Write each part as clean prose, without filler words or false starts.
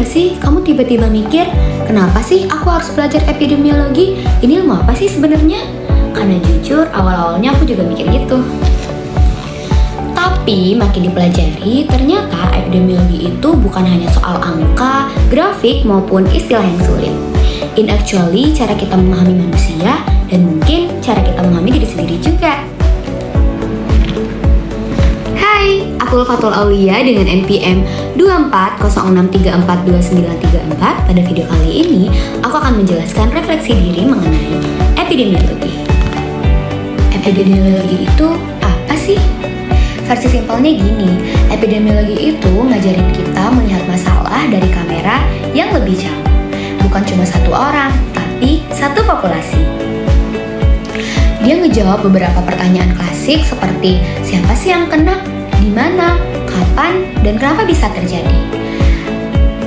gak sih kamu tiba-tiba mikir, kenapa sih aku harus belajar epidemiologi? Ini ilmu apa sih sebenarnya? Karena jujur, awal-awalnya aku juga mikir gitu. Tapi makin dipelajari, ternyata epidemiologi itu bukan hanya soal angka, grafik, maupun istilah yang sulit. In actually, cara kita memahami manusia dan mungkin cara kita memahami diri sendiri juga. Hai, aku Fatul Aulia dengan NPM 2406342934. Pada video kali ini, aku akan menjelaskan refleksi diri mengenai epidemiologi. Epidemiologi itu apa sih? Versi simpelnya gini, epidemiologi itu ngajarin kita melihat masalah dari kamera yang lebih jauh. Bukan cuma satu orang, tapi satu populasi. Dia ngejawab beberapa pertanyaan klasik seperti siapa sih yang kena, di mana, kapan, dan kenapa bisa terjadi.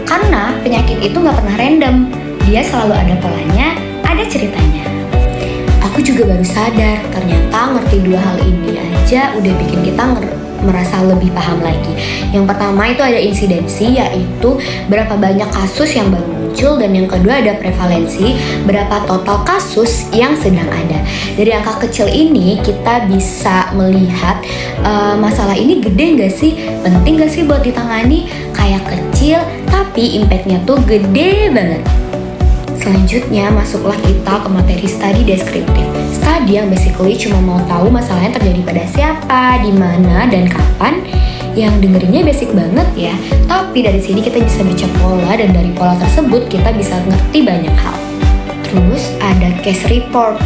Karena penyakit itu nggak pernah random, dia selalu ada polanya, ada ceritanya. Aku juga baru sadar, ternyata ngerti dua hal ini aja udah bikin kita merasa lebih paham lagi. Yang pertama itu ada insidensi, yaitu berapa banyak kasus yang baru muncul, dan yang kedua ada prevalensi, berapa total kasus yang sedang ada. Dari angka kecil ini kita bisa melihat masalah ini gede nggak sih, penting nggak sih buat ditangani, kayak kecil tapi impactnya tuh gede banget. Selanjutnya, masuklah kita ke materi study deskriptif. Study yang basically cuma mau tahu masalahnya terjadi pada siapa, di mana, dan kapan. Yang dengerinnya basic banget ya. Tapi dari sini kita bisa baca pola, dan dari pola tersebut kita bisa ngerti banyak hal. Terus ada case report.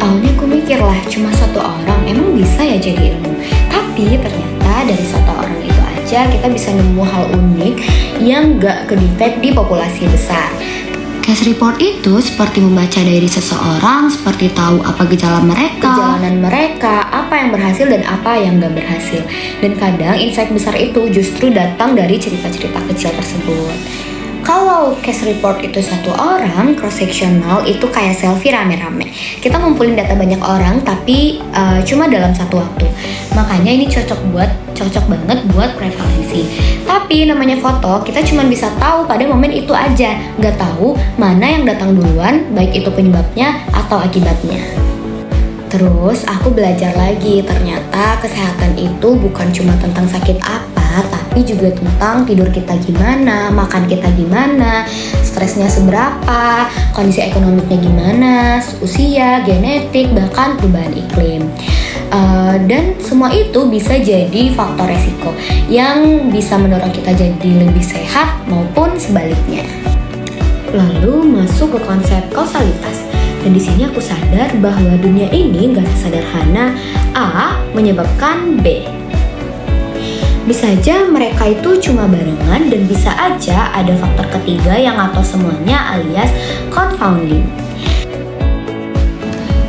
Awalnya aku mikir lah, cuma satu orang, emang bisa ya jadi ilmu? Tapi ternyata dari satu orang itu aja kita bisa nemu hal unik yang gak kedetect di populasi besar. Case report itu seperti membaca diary seseorang, seperti tahu apa gejala mereka, perjalanan mereka, apa yang berhasil dan apa yang gak berhasil. Dan kadang insight besar itu justru datang dari cerita-cerita kecil tersebut. Kalau case report itu satu orang, cross-sectional itu kayak selfie rame-rame. Kita ngumpulin data banyak orang tapi cuma dalam satu waktu. Makanya ini cocok banget buat prevalensi. Tapi namanya foto, kita cuma bisa tahu pada momen itu aja, nggak tahu mana yang datang duluan, baik itu penyebabnya atau akibatnya. Terus aku belajar lagi, ternyata kesehatan itu bukan cuma tentang sakit apa, tapi juga tentang tidur kita gimana, makan kita gimana, stresnya seberapa, kondisi ekonomiknya gimana, usia, genetik, bahkan perubahan iklim. Dan semua itu bisa jadi faktor resiko yang bisa mendorong kita jadi lebih sehat maupun sebaliknya. Lalu masuk ke konsep kausalitas. Dan di sini aku sadar bahwa dunia ini gak sesederhana A menyebabkan B. Bisa aja mereka itu cuma barengan, dan bisa aja ada faktor ketiga yang atau semuanya alias confounding.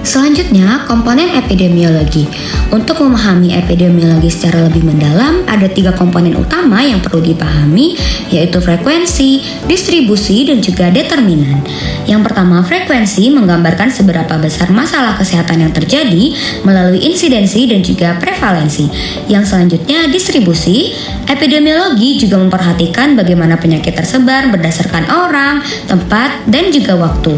Selanjutnya, komponen epidemiologi. Untuk memahami epidemiologi secara lebih mendalam, ada 3 komponen utama yang perlu dipahami, yaitu frekuensi, distribusi, dan juga determinan. Yang pertama, frekuensi menggambarkan seberapa besar masalah kesehatan yang terjadi melalui insidensi dan juga prevalensi. Yang selanjutnya, distribusi. Epidemiologi juga memperhatikan bagaimana penyakit tersebar berdasarkan orang, tempat, dan juga waktu.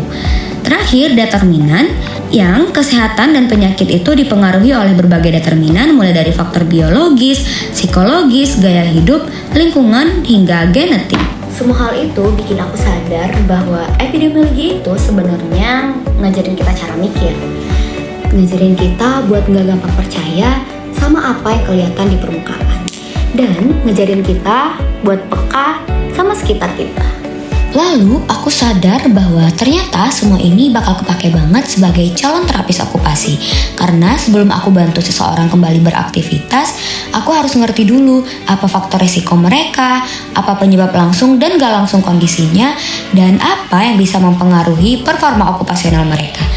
Terakhir, determinan, yang kesehatan dan penyakit itu dipengaruhi oleh berbagai determinan mulai dari faktor biologis, psikologis, gaya hidup, lingkungan, hingga genetik. Semua hal itu bikin aku sadar bahwa epidemiologi itu sebenarnya ngajarin kita cara mikir. Ngajarin kita buat gak gampang percaya sama apa yang kelihatan di permukaan. Dan ngajarin kita buat peka sama sekitar kita. Lalu aku sadar bahwa ternyata semua ini bakal kepake banget sebagai calon terapis okupasi. Karena sebelum aku bantu seseorang kembali beraktivitas, aku harus ngerti dulu apa faktor resiko mereka, apa penyebab langsung dan gak langsung kondisinya, dan apa yang bisa mempengaruhi performa okupasional mereka.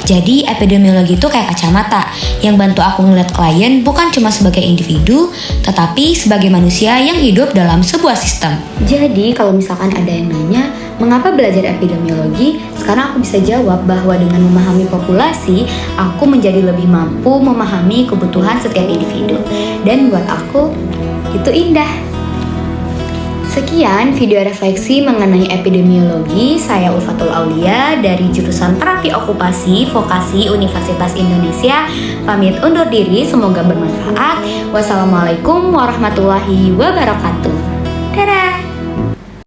Jadi epidemiologi itu kayak kacamata yang bantu aku ngeliat klien bukan cuma sebagai individu, tetapi sebagai manusia yang hidup dalam sebuah sistem. Jadi kalau misalkan ada yang nanya, mengapa belajar epidemiologi? Sekarang aku bisa jawab bahwa dengan memahami populasi, aku menjadi lebih mampu memahami kebutuhan setiap individu. Dan buat aku, itu indah. Sekian video refleksi mengenai epidemiologi. Saya Ulfatul Aulia dari jurusan Terapi Okupasi Vokasi Universitas Indonesia. Pamit undur diri, semoga bermanfaat. Wassalamualaikum warahmatullahi wabarakatuh. Dadah.